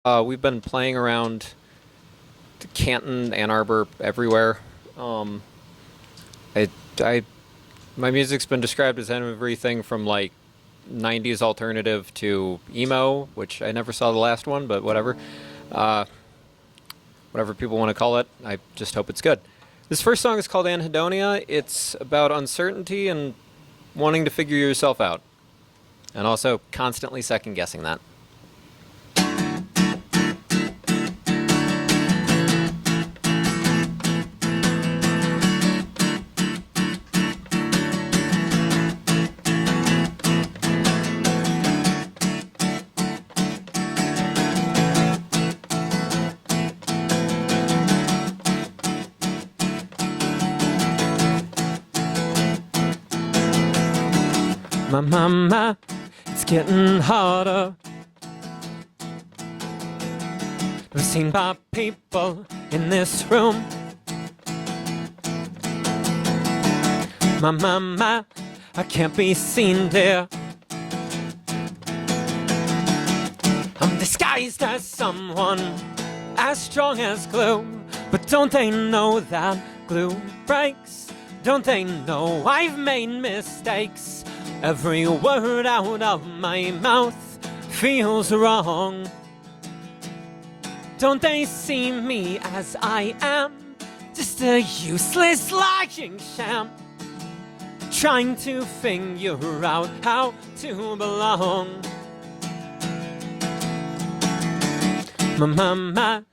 We've been playing around Canton, Ann Arbor, everywhere. Um, I, I, my music's been described as everything from like '90s alternative to emo, which I never saw the last one, but whatever. Uh, Whatever people want to call it. I just hope it's good. This first song is called Anhedonia. It's about uncertainty and wanting to figure yourself out, and also constantly second guessing that. My mama, it's getting harder. We're seen by people in this room. My mama, I can't be seen there. I'm disguised as someone as strong as glue. But don't they know that glue breaks? Don't they know I've made mistakes? Every word out of my mouth feels wrong. Don't they see me as I am? Just a useless lying sham, trying to figure out how to belong. My mama,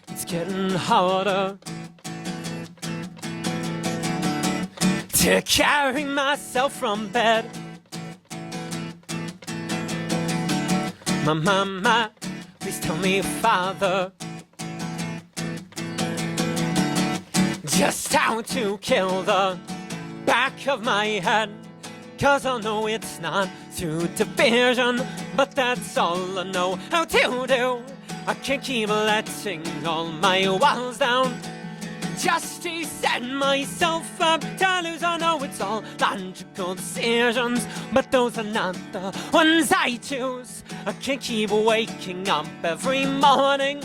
it's getting harder to carry myself from bed. My mama, please tell me, Father, just how to kill the back of my head. 'Cause I know it's not through division, but that's all I know how to do. I can't keep letting all my walls down just to set myself up to lose. I know it's all logical decisions, but those are not the ones I choose. I can't keep waking up every morning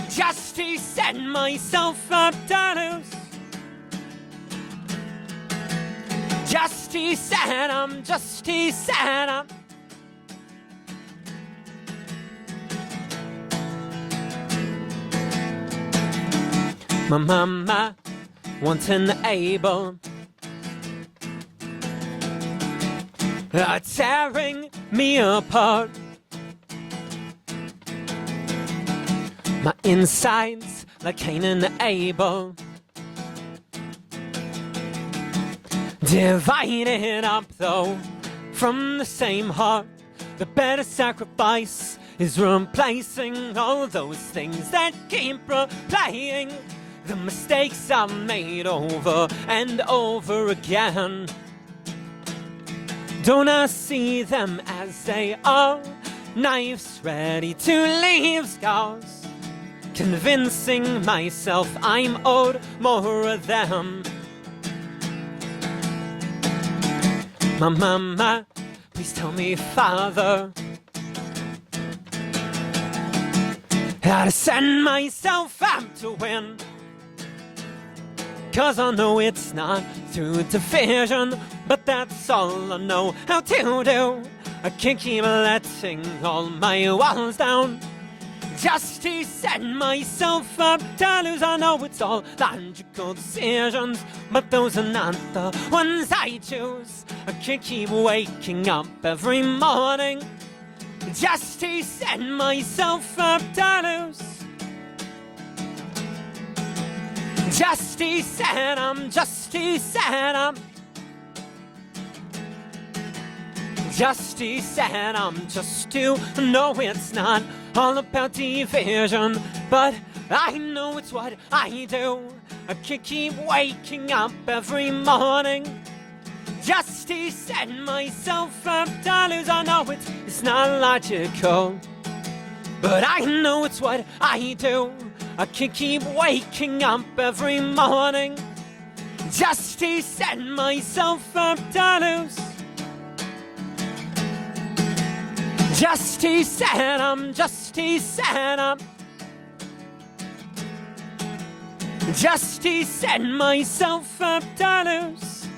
just to set myself up to lose. Just to set up, just to set up. My mama wasn't able, tearing me apart. My insides like Cain and Abel, divided up though from the same heart. The better sacrifice is replacing all those things that keep replaying the mistakes I've made over and over again. Don't I see them as they are, knives ready to leave scars, convincing myself I'm owed more of them. My mama, please tell me, Father, how to set myself up to win. 'Cause I know it's not through division, but that's all I know how to do. I can't keep letting all my walls down just to set myself up to lose. I know it's all logical decisions, but those are not the ones I choose. I can't keep waking up every morning just to set myself up to lose. Just to set up, just to set up. Just to set up, just to know it's not all about division, but I know it's what I do. I can't keep waking up every morning just to set myself up to lose. I know it's not logical, but I know it's what I do. I can't keep waking up every morning just to set myself up to lose. Just he said just he said just he set myself up dollars.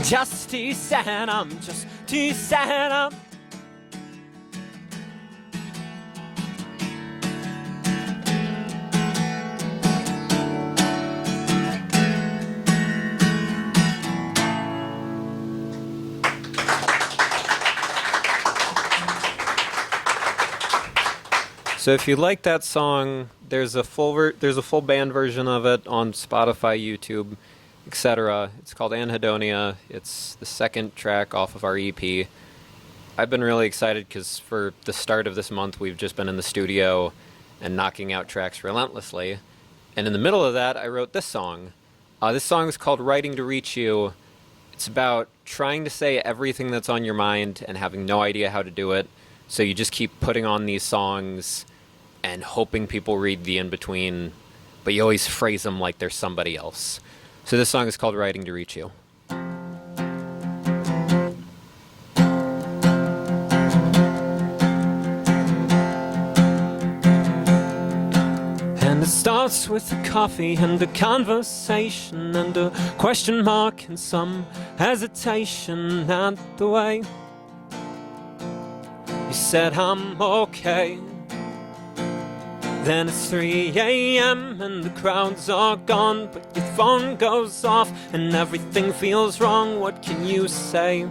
Just he said just he said So if you like that song, there's a full band version of it on Spotify, YouTube, etc. It's called Anhedonia. It's the second track off of our EP. I've been really excited because for the start of this month, we've just been in the studio and knocking out tracks relentlessly. And in the middle of that, I wrote this song. This song is called Writing to Reach You. It's about trying to say everything that's on your mind and having no idea how to do it. So you just keep putting on these songs and hoping people read the in-between, but you always phrase them like they're somebody else. So this song is called Writing to Reach You. And it starts with a coffee and a conversation and a question mark and some hesitation at the way you said I'm okay. Then it's 3 a.m. and the crowds are gone, but your phone goes off and everything feels wrong. What can you say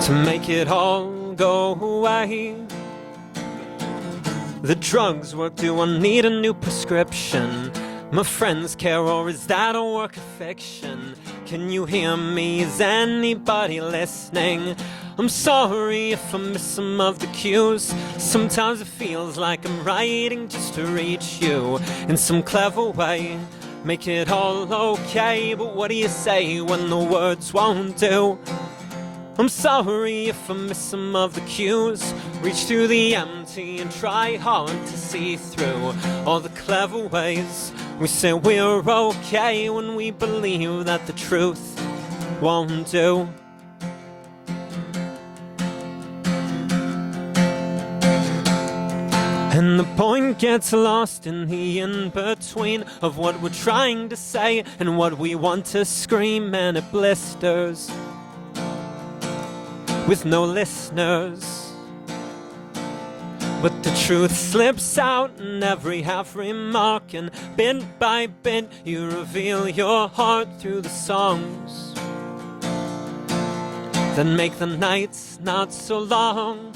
to make it all go away? The drugs work, do I need a new prescription? My friends care, or is that a work of fiction? Can you hear me? Is anybody listening? I'm sorry if I miss some of the cues. Sometimes it feels like I'm writing just to reach you in some clever way. Make it all okay, but what do you say when the words won't do? I'm sorry if I miss some of the cues. Reach through the empty and try hard to see through all the clever ways we say we're okay when we believe that the truth won't do. And the point gets lost in the in-between of what we're trying to say and what we want to scream, and it blisters with no listeners. But the truth slips out in every half remark, and bit by bit you reveal your heart through the songs that make the nights not so long.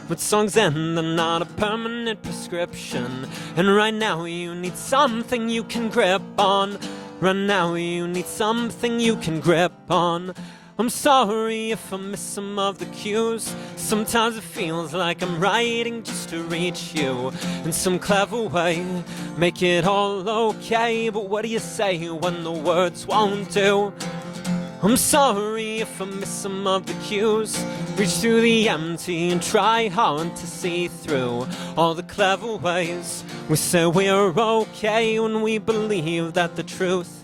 But songs end, they're not a permanent prescription, and right now you need something you can grip on. Right now you need something you can grip on. I'm sorry if I miss some of the cues. Sometimes it feels like I'm writing just to reach you in some clever way. Make it all okay, but what do you say when the words won't do? I'm sorry if I miss some of the cues. Reach through the empty and try hard to see through all the clever ways we say we're okay when we believe that the truth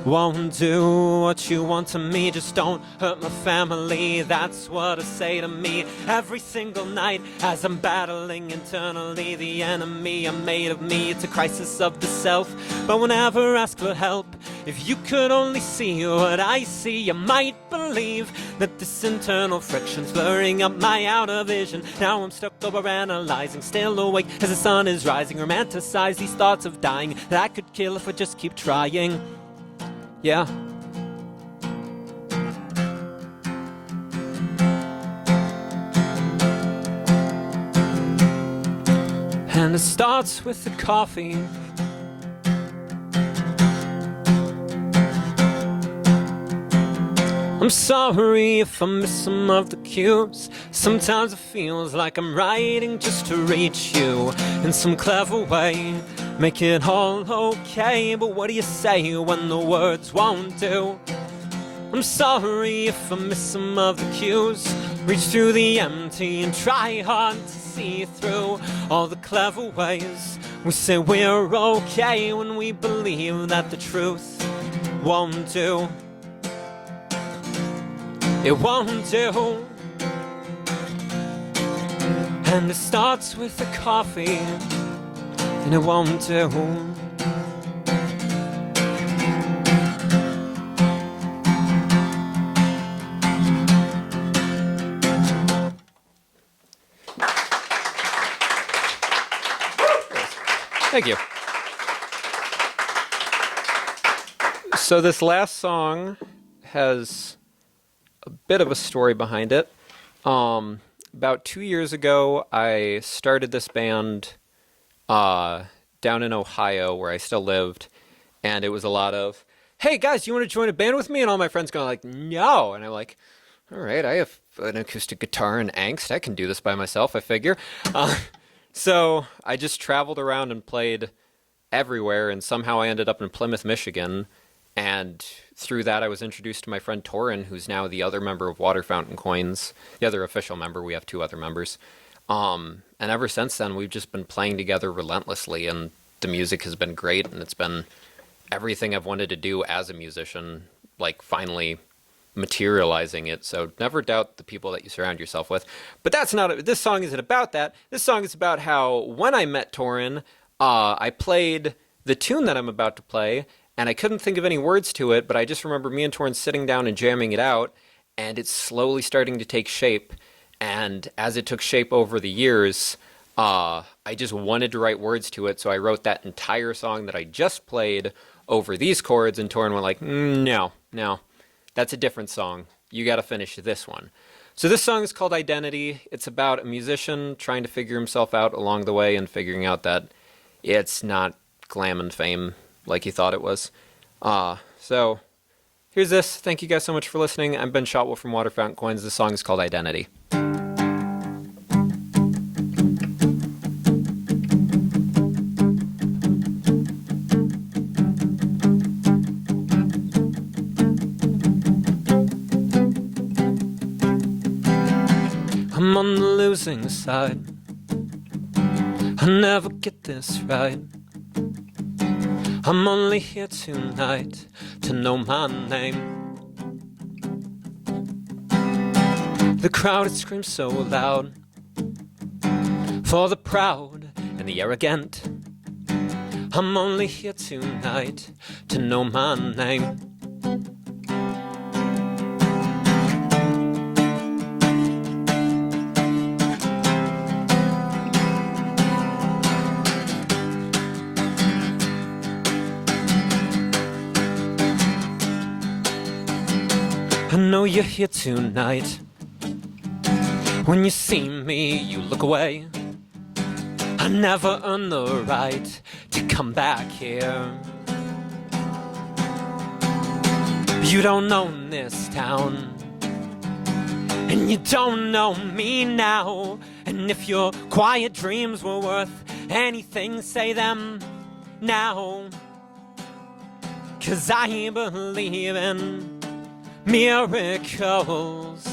won't do. What you want to me, just don't hurt my family. That's what I say to me every single night as I'm battling internally the enemy I made of me. It's a crisis of the self, but whenever I ask for help, if you could only see what I see, you might believe that this internal friction's blurring up my outer vision. Now I'm stuck overanalyzing, still awake as the sun is rising. Romanticize these thoughts of dying that I could kill if I just keep trying. Yeah. And it starts with the coffee. I'm sorry if I miss some of the cues. Sometimes it feels like I'm writing just to reach you in some clever way. Make it all okay, but what do you say when the words won't do? I'm sorry if I miss some of the cues. Reach through the empty and try hard to see through all the clever ways we say we're okay when we believe that the truth won't do. it won't do. And it starts with a coffee, and it won't do. Thank you. So this last song has a bit of a story behind it. About 2 years ago, I started this band down in Ohio, where I still lived, and it was a lot of, hey guys, you want to join a band with me? And all my friends going like, no. And I'm like, all right, I have an acoustic guitar and angst. I can do this by myself, I figure. So I just traveled around and played everywhere, and somehow I ended up in Plymouth, Michigan. And through that, I was introduced to my friend Torin, who's now the other member of Water Fountain Coins, the other official member. We have 2 other members. And ever since then, we've just been playing together relentlessly, and the music has been great, and it's been everything I've wanted to do as a musician, like finally materializing it. So never doubt the people that you surround yourself with. But that's not, this song isn't about that. This song is about how when I met Torin, I played the tune that I'm about to play, and I couldn't think of any words to it, but I just remember me and Torin sitting down and jamming it out, and it's slowly starting to take shape. And as it took shape over the years, I just wanted to write words to it, so I wrote that entire song that I just played over these chords, and Torin went like, no, that's a different song. You gotta finish this one. So this song is called Identity. It's about a musician trying to figure himself out along the way and figuring out that it's not glam and fame like he thought it was. So here's this. Thank you guys so much for listening. I'm Ben Shotwell from Water Fountain Coins. This song is called Identity. I'm on the losing side. I never get this right. I'm only here tonight to know my name. The crowd, it screams so loud for the proud and the arrogant. I'm only here tonight to know my name. I know you're here tonight. When you see me, you look away. I never earned the right to come back here. You don't own this town, and you don't know me now. And if your quiet dreams were worth anything, say them now. 'Cause I believe in miracles,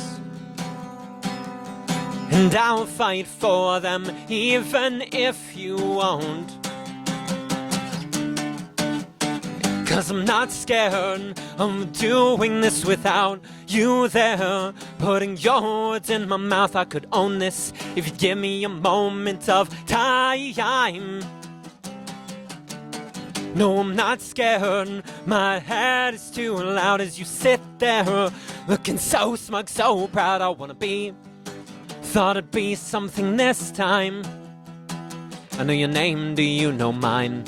and I'll fight for them even if you won't. 'Cause I'm not scared of doing this without you there, putting your words in my mouth. I could own this if you give me a moment of time. No, I'm not scared. My head is too loud as you sit there, looking so smug, so proud. I wanna be, thought it'd be something this time. I know your name, do you know mine?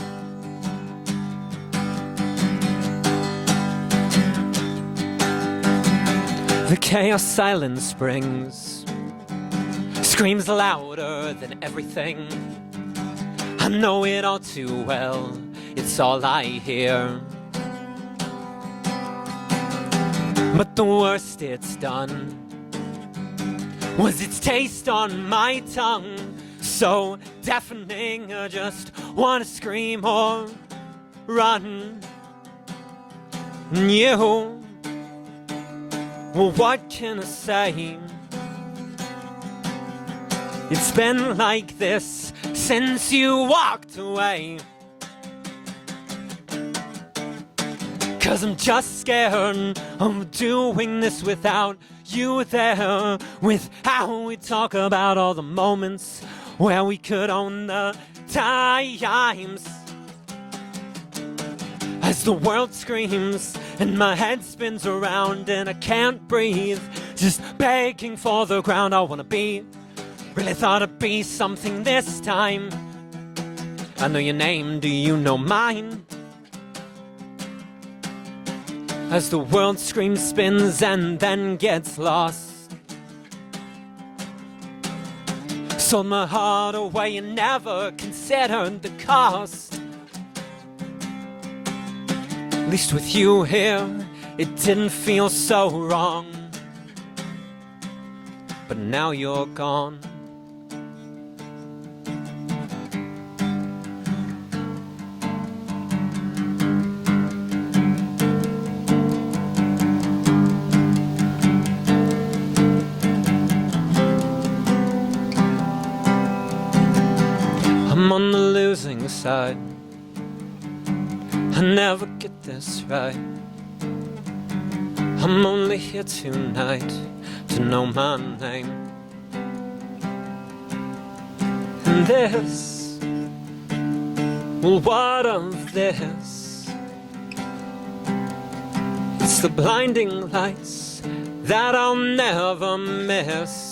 The chaos silence springs, screams louder than everything. I know it all too well, it's all I hear. But the worst it's done was its taste on my tongue, so deafening I just wanna scream or run. And you, well, what can I say? It's been like this since you walked away. 'Cause I'm just scared of doing this without you there. With how we talk about all the moments where we could own the times. As the world screams and my head spins around and I can't breathe, just begging for the ground I wanna be. Really thought I'd be something this time. I know your name, do you know mine? As the world screams, spins, and then gets lost. Sold my heart away and never considered the cost. At least with you here, it didn't feel so wrong. But now you're gone. I'm on the losing side. I never get this right. I'm only here tonight to know my name. And this, well, what of this? It's the blinding lights that I'll never miss.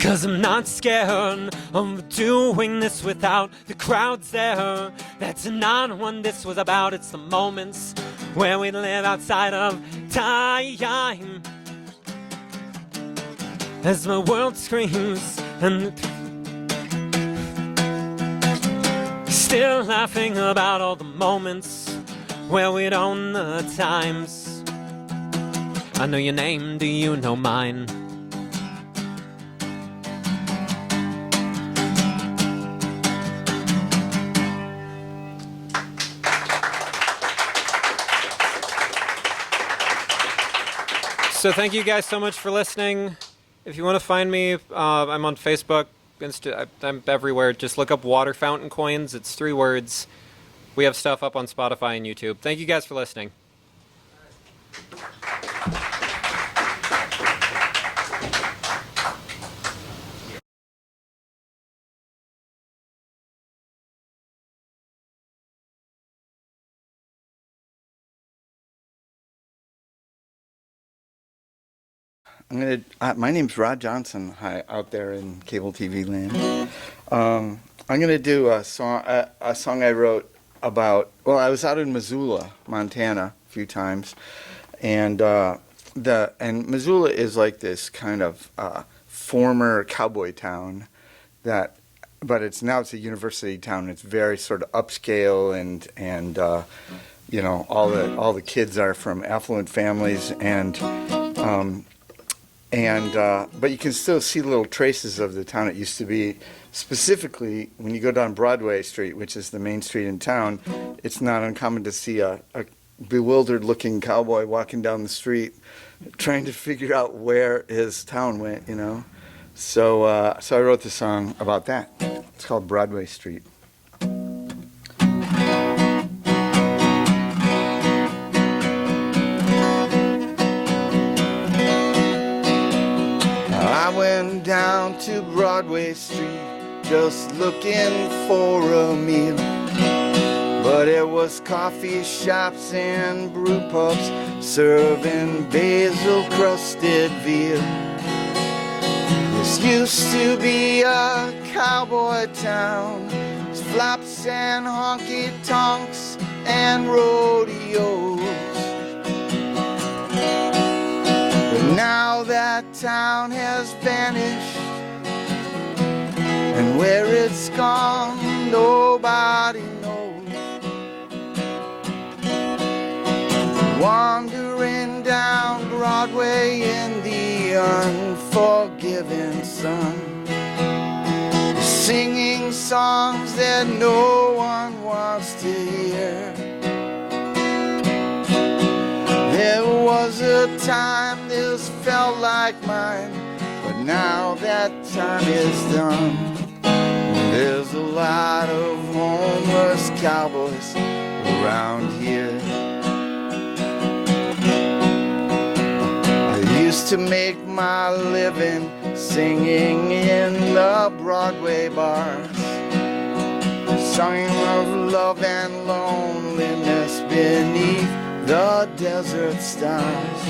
'Cause I'm not scared of doing this without the crowds there. That's not what this was about. It's the moments where we live outside of time. As my world screams and still laughing about all the moments where we'd own the times. I know your name, do you know mine? So thank you guys so much for listening. If you want to find me, I'm on Facebook, I'm everywhere. Just look up Water Fountain Coins. It's 3 words. We have stuff up on Spotify and YouTube. Thank you guys for listening. My name's Rod Johnson. Hi, out there in cable TV land. I'm gonna do a song I wrote about. Well, I was out in Missoula, Montana, a few times, and Missoula is like this kind of former cowboy town but it's a university town. It's very sort of upscale and all the kids are from affluent families but you can still see little traces of the town it used to be. Specifically, when you go down Broadway Street, which is the main street in town, it's not uncommon to see a bewildered-looking cowboy walking down the street trying to figure out where his town went, you know. So I wrote the song about that. It's called Broadway Street. I went down to Broadway Street just looking for a meal, but it was coffee shops and brew pubs serving basil crusted veal. This used to be a cowboy town, it's flops and honky tonks and rodeos. But now that town has vanished, and where it's gone, nobody knows. Wandering down Broadway in the unforgiving sun, singing songs that no one wants to hear. There was a time this felt like mine, but now that time is done. There's a lot of homeless cowboys around here. I used to make my living singing in the Broadway bars, singing of love and loneliness beneath the desert stars.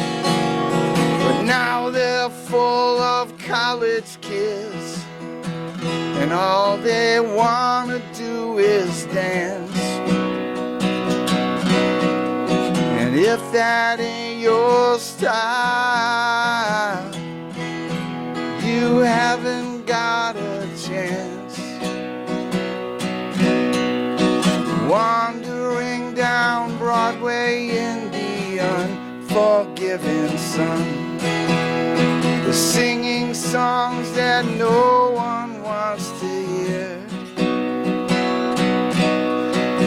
But now they're full of college kids, and all they wanna do is dance. And if that ain't your style, you haven't got a chance. Wandering down Broadway in the unforgiving sun, singing songs that no one wants to hear.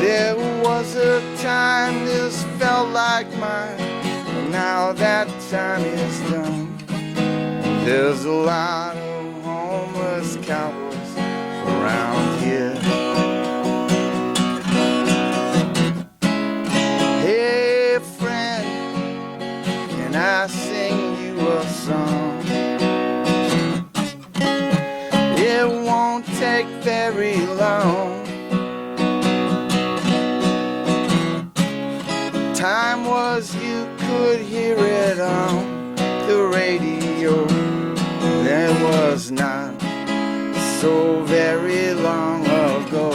There was a time this felt like mine, but now that time is done. There's a lot of homeless cowboys around here. Hey friend, can I sing you a song? It won't take very long. Time was you could hear it on the radio. That was not so very long ago.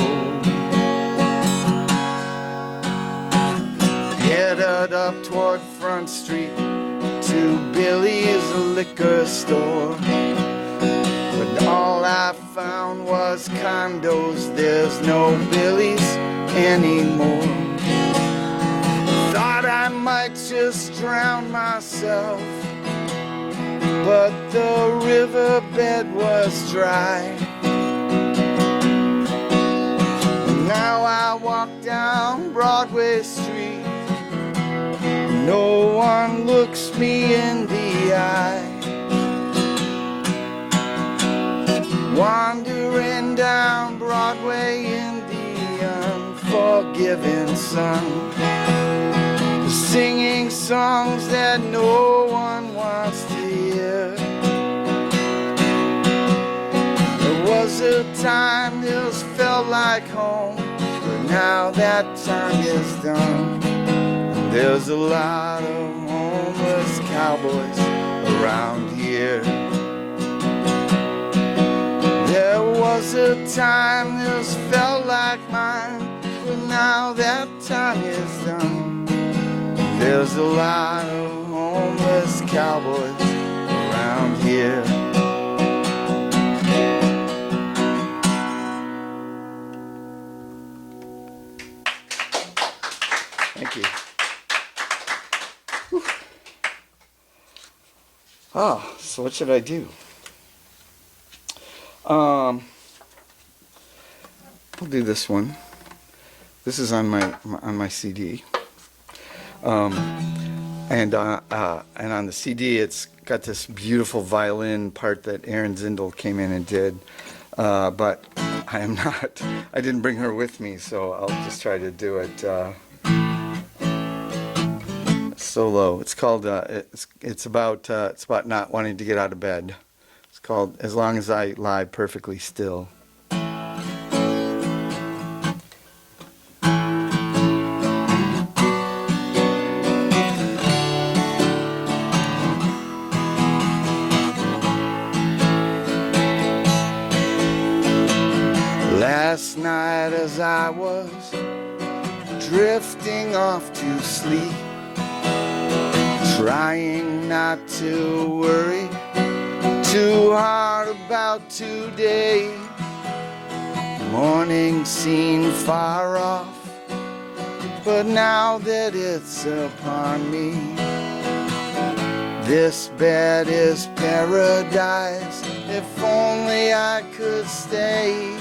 Headed up toward Front Street to Billy's liquor store, but all I found was condos. There's no Billy's anymore. Thought I might just drown myself, but the riverbed was dry. Now I walk down Broadway Street, no one looks me in the eye. Wandering down Broadway in the unforgiving sun, singing songs that no one wants to hear. There was a time this felt like home, but now that time is done. There's a lot of homeless cowboys around here. There was a time this felt like mine, but now that time is done. There's a lot of homeless cowboys around here. Thank you. Whew. Oh, so what should I do? We'll do this one. This is on my CD. And on the CD, it's got this beautiful violin part that Erin Zindel came in and did. But I didn't bring her with me, so I'll just try to do it solo. It's called, it's about not wanting to get out of bed. It's called As Long as I Lie Perfectly Still. Last night as I was drifting off to sleep, trying not to worry too hard about today, morning seemed far off, but now that it's upon me, this bed is paradise. If only I could stay.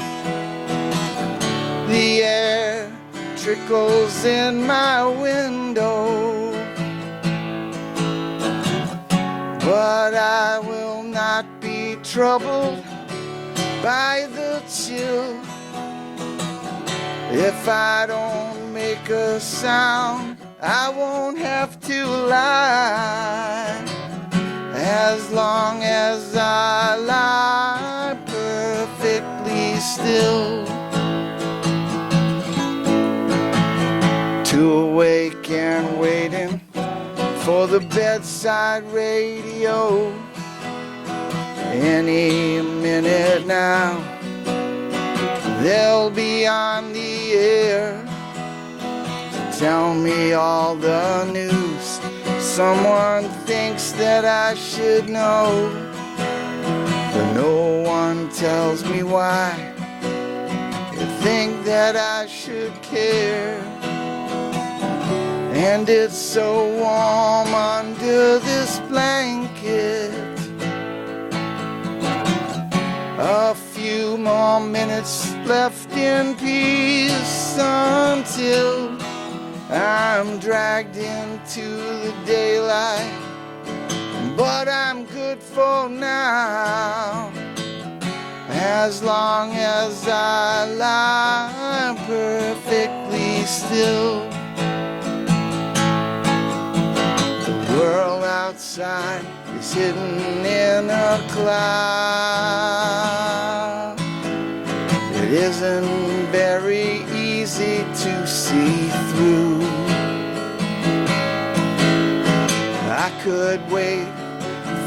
The air trickles in my window, but I will not be troubled by the chill if I don't make make a sound, I won't have to lie. As long as I lie perfectly still. To awake and waiting for the bedside radio. Any minute now, they'll be on the air to tell me all the news someone thinks that I should know. But no one tells me why they think that I should care. And it's so warm under this blanket. A few more minutes left in peace until I'm dragged into the daylight. But I'm good for now, as long as I lie perfectly still. The world outside is hidden in a cloud. It isn't very easy to see through. I could wait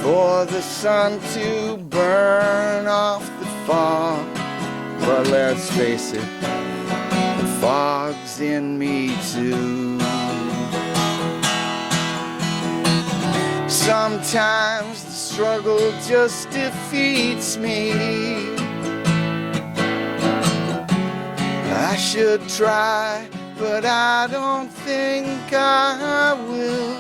for the sun to burn off the fog, but let's face it, the fog's in me too. Sometimes the struggle just defeats me. I should try, but I don't think I will.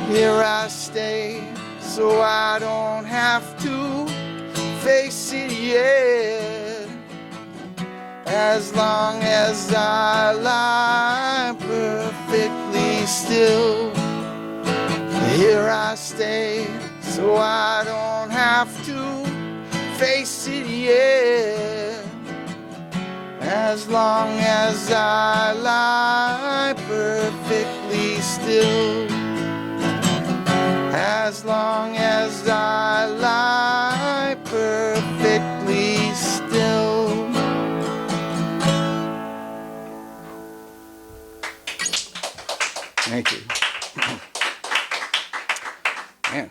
Here I stay, so I don't have to face it yet. As long as I lie perfectly still. Here I stay, so I don't have to face it yet. As long as I lie perfectly still. As long as I lie perfectly still. Thank you. Man.